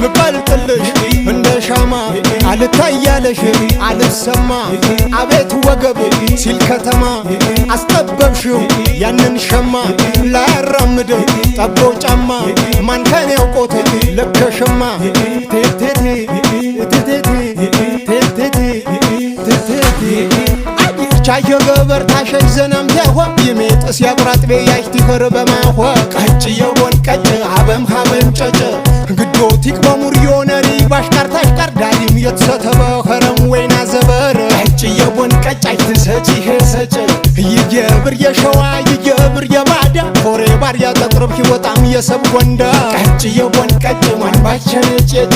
ምቀልጥልሽ እንደ ሻማ አልታያለሽ አልሰማ አቤት ወገብ ሲል ከተማ አስጠበብሽው ያንን ሸማ ላያራምድ ጠቦ ጫማ ማን ከኔ ያውቆት ለከሸማ ቴቴቴ ቴቴቴ ቴቴቴ ቴቴቴ ቻየ ገበር ታሸይ ዘናም ያሆ ይሜጥስ ያብራጥቤ ያይት ይፈርበማሆ ቀጭየውን ቀጭ አበም ሀበም ጨጨ ግዶቲክ በሙር ዮነሪ ባሽካር ታሽካር ዳሊም የተሰተበ ኸረም ወይና ዘበር ቀጭየውን ቀጫይ ትሰጪ ሄሰጭ ይገብር የሸዋ ይገብር የባዳ ፎሬ ባርያ ተጥርብ ይወጣም የሰብ ወንዳ ቀጭየውን ቀጭ ማን ባቸነጨጨ